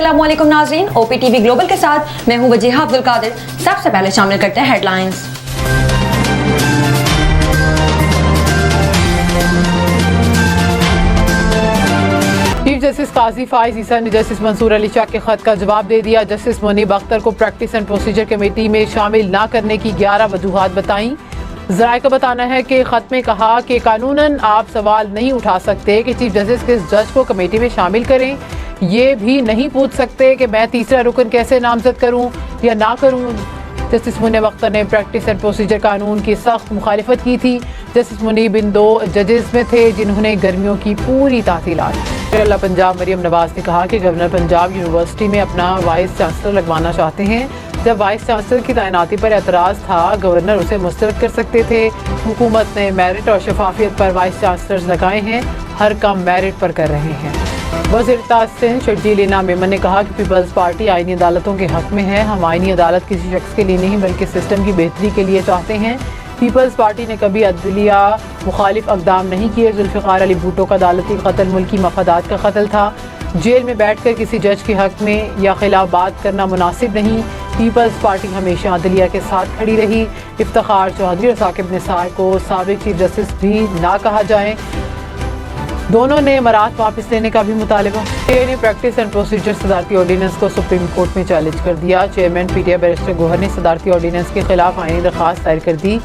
अस्सलाम वालेकुम नाज़रीन, OPTV ग्लोबल के साथ मैं हूं वजीहा अब्दुल कादिर। सबसे पहले शामिल करते हैं हेडलाइंस। चीफ जस्टिस काजी फाइज ईसा ने जस्टिस मंसूर अली शाह के खत का जवाब दे दिया। जस्टिस मुनीब अख्तर को प्रैक्टिस एंड प्रोसीजर कमेटी में शामिल न करने की 11 वजूहात बताईं। ज़राए का बताना है कि खत में कहा कि कानूनन आप सवाल नहीं उठा सकते कि चीफ जस्टिस किस जज को कमेटी में शामिल करें। ये भी नहीं पूछ सकते कि मैं तीसरा रुकन कैसे नामजद करूं या ना करूं। जस्टिस मुनीब अख्तर ने प्रैक्टिस एंड प्रोसीजर कानून की सख्त मुखालिफत की थी। जस्टिस मुनीब इन 2 जजेस में थे जिन्होंने गर्मियों की पूरी तातीलात। अल्लाह पंजाब मरियम नवाज ने कहा कि गवर्नर पंजाब यूनिवर्सिटी में अपना वाइस चांसलर लगवाना चाहते हैं। जब वाइस चांसलर की तैनाती पर एतराज़ था, गवर्नर उसे मुस्तरद कर सकते थे। हुकूमत ने मेरिट और शफाफियत पर वाइस चांसलर्स लगाए हैं, हर काम मेरिट पर कर रहे हैं। वज़ीर तहसीन शर्जील इनाम मेमन ने कहा कि पीपल्स पार्टी आईनी अदालतों के हक में है। हम आईनी अदालत किसी शख्स के लिए नहीं बल्कि सिस्टम की बेहतरी के लिए चाहते हैं। पीपल्स पार्टी ने कभी अदलिया मुखालिफ अक़दाम नहीं किए। जुल्फ़िकार अली भुट्टो का अदालती कत्ल मुल्की मफादात का कत्ल था। जेल में बैठकर किसी जज के हक में या खिलाफ बात करना मुनासिब नहीं। पीपल्स पार्टी हमेशा अदलिया के साथ खड़ी रही। इफ्तिखार चौधरी और साकिब निसार को साबिक चीफ जस्टिस भी ना कहा जाए। दोनों ने मरात वापस लेने का भी मुतालबा। ने प्रैक्टिस एंड प्रोसीजर सदारती ऑर्डिनेंस को सुप्रीम कोर्ट में चैलेंज कर दिया। चेयरमैन PTI बैरिस्टर गोहर ने सदारती ऑर्डिनेंस के खिलाफ आईनी दरख्वास्त दायर कर दी।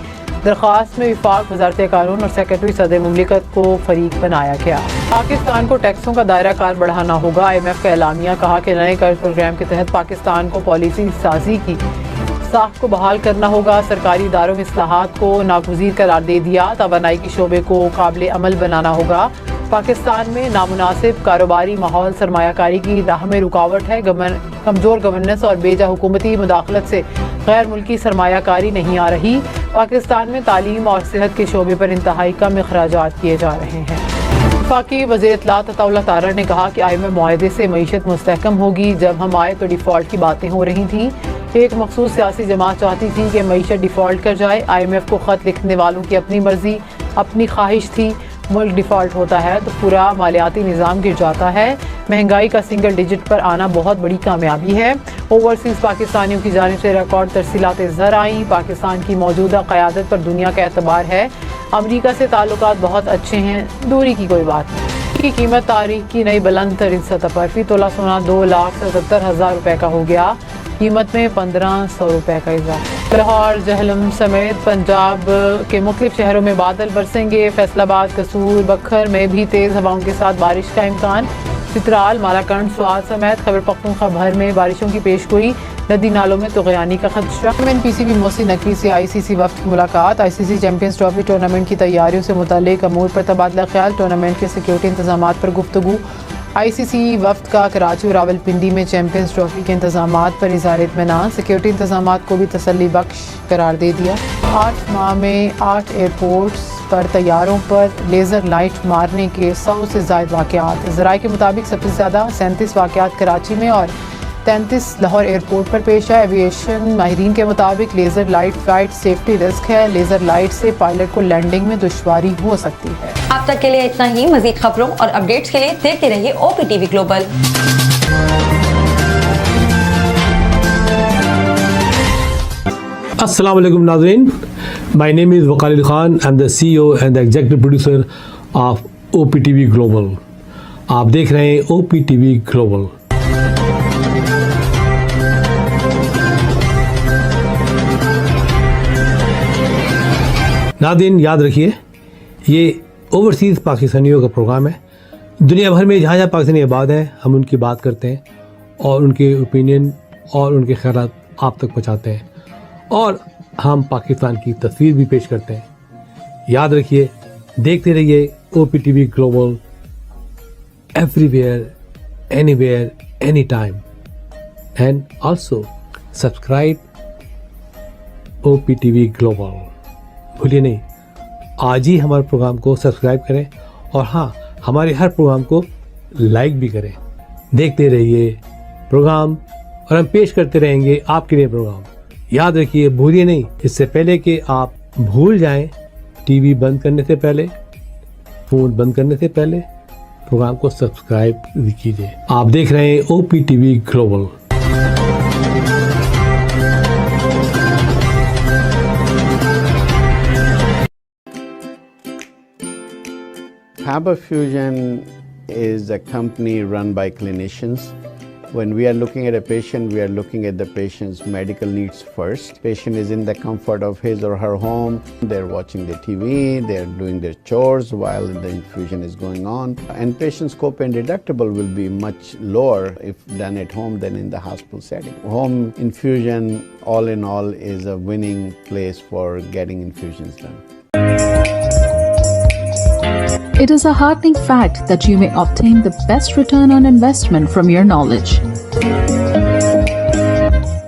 दरख्वास्त में विफाक वज़ारत कानून और सेक्रेटरी सदर मुमलिकत को फरीक बनाया गया। पाकिस्तान को टैक्सों का दायरा कार बढ़ाना होगा। IMF का एलामिया। कहा कि नए कर्ज प्रोग्राम के तहत पाकिस्तान को पॉलिसी साजी की साख को बहाल करना होगा। सरकारी इदारों में इस्लाहात को नागुज़ीर करार दे दिया। तवानाई के शोबे को काबिल अमल बनाना होगा। पाकिस्तान में नामुनासिब कारोबारी माहौल सरमायाकारी की राह में रुकावट है। कमज़ोर गवर्नेंस और बेजा हुकूमती मुदाखलत से गैर मुल्की सरमायाकारी नहीं आ रही। पाकिस्तान में तालीम और सेहत के शोबे पर इंतहाई कम अखराजात किए जा रहे हैं। वफाकी वज़ीर इत्तलात अताउल्लाह तारड़ ने कहा कि IMF मुआहदे से मईशत मुस्तहकम होगी। जब हम आए तो डिफ़ॉल्ट की बातें हो रही थीं। एक मखसूस सियासी जमात चाहती थी कि मईशत डिफ़ॉल्ट कर जाए। IMF को ख़त लिखने वालों की अपनी मर्जी, अपनी ख्वाहिश थी। मुल्क डिफ़ॉल्ट होता है तो पूरा मालियाती निज़ाम गिर जाता है। महंगाई का सिंगल डिजिट पर आना बहुत बड़ी कामयाबी है। ओवरसीज़ पाकिस्तानियों की जानिब से रिकॉर्ड तरसीलात ज़र आई। पाकिस्तान की मौजूदा क़यादत पर दुनिया का एतबार है। अमरीका से ताल्लुकात बहुत अच्छे हैं, दूरी की कोई बात नहीं। की कीमत तारीख की नई बुलंद तरीन सतह पर। फी तोला सोना 2,77,000 रुपये का हो गया। कीमत में 1,500 रुपये का इजाफा। लाहौर, जहलम समेत पंजाब के मुख्तलिफ शहरों में बादल बरसेंगे। फैसलाबाद, कसूर, बखर में भी तेज़ हवाओं के साथ बारिश का इम्कान। चित्राल, मालाकंड, स्वात समेत खैबर पख्तूनख्वा भर में बारिशों की पेशगोई। नदी नालों में तगयानी का खदशा। PCB मोहसिन नकवी से ICC वफ्द की मुलाकात। ICC चैंपियंस ट्रॉफी टूर्नामेंट की तैयारियों से मुताल्लिक अमूर पर तबादला ख्याल। टूर्नामेंट के सिक्योरिटी इंतजामात पर गुफ्तगू। ICC वफ्द का कराची और रावलपिंडी में चैंपियंस ट्रॉफी के इंतजामात पर इज़हार इत्मीनान। सिक्योरिटी इंतजामात को भी तसल्ली बख्श करार दे दिया। 8 माह में 8 एयरपोर्ट्स पर तैयारों पर लेज़र लाइट मारने के 100 से ज़ायद वाक़यात। ज़राए के मुताबिक सबसे ज़्यादा 37 वाक़यात कराची में और 33 लाहौर एयरपोर्ट पर पेश है। एविएशन माहिरीन के मुताबिक laser light flight safety risk है। लेज़र लाइट से पायलट को लैंडिंग में दुश्वारी हो सकती है। अब तक के लिए इतना ही। मज़ीद खबरों और अपडेट्स के लिए देखते रहिए OPTV ग्लोबल। अस्सलाम वालेकुम नाज़रीन, my name is Wakal Khan. I am the CEO and the executive producer of OPTV global. आप देख रहे हैं OPTV ग्लोबल। नाज़रीन याद रखिए, ये ओवरसीज़ पाकिस्तानियों का प्रोग्राम है। दुनिया भर में जहाँ जहाँ पाकिस्तानी आबाद हैं, हम उनकी बात करते हैं और उनके ओपिनियन और उनके ख़यालात आप तक पहुँचाते हैं और हम पाकिस्तान की तस्वीर भी पेश करते हैं। याद रखिए, देखते रहिए OPTV global, everywhere, anywhere, any time, and also subscribe OPTV global. भूलिए नहीं, आज ही हमारे प्रोग्राम को सब्सक्राइब करें और हाँ, हमारे हर प्रोग्राम को लाइक भी करें। देखते रहिए प्रोग्राम और हम पेश करते रहेंगे आपके लिए प्रोग्राम। याद रखिए, भूलिए नहीं, इससे पहले कि आप भूल जाएं, टीवी बंद करने से पहले, फ़ोन बंद करने से पहले, प्रोग्राम को सब्सक्राइब कीजिए। आप देख रहे हैं OPTV global. Haberfusion is a company run by clinicians. When we are looking at a patient, we are looking at the patient's medical needs first. Patient is in the comfort of his or her home. They're watching the TV, they're doing their chores while the infusion is going on. And patient's copay and deductible will be much lower if done at home than in the hospital setting. Home infusion, all in all, is a winning place for getting infusions done. It is a heartening fact that you may obtain the best return on investment from your knowledge.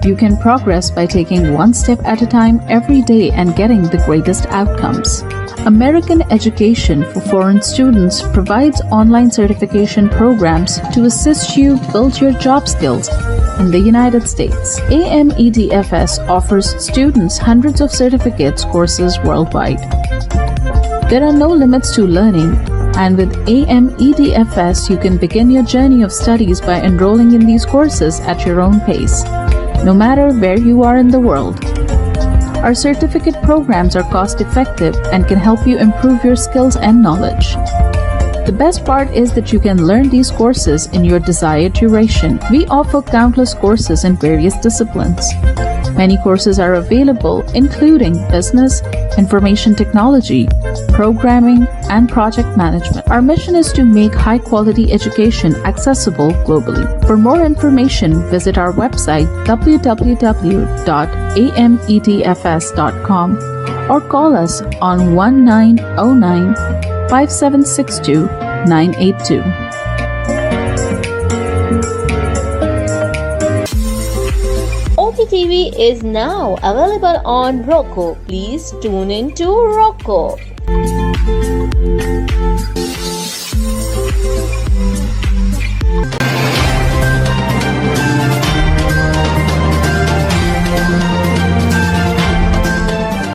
You can progress by taking one step at a time every day and getting the greatest outcomes. American Education for Foreign Students provides online certification programs to assist you build your job skills in the United States. AMEDFS offers students hundreds of certificates courses worldwide. There are no limits to learning, and with AMEDFS, you can begin your journey of studies by enrolling in these courses at your own pace, no matter where you are in the world. Our certificate programs are cost-effective and can help you improve your skills and knowledge. The best part is that you can learn these courses in your desired duration. We offer countless courses in various disciplines. Many courses are available, including business, information technology, programming, and project management. Our mission is to make high-quality education accessible globally. For more information, visit our website www.amedfs.com or call us on 1909-5762-982. OPTV is now available on Roku. Please tune in to Roku.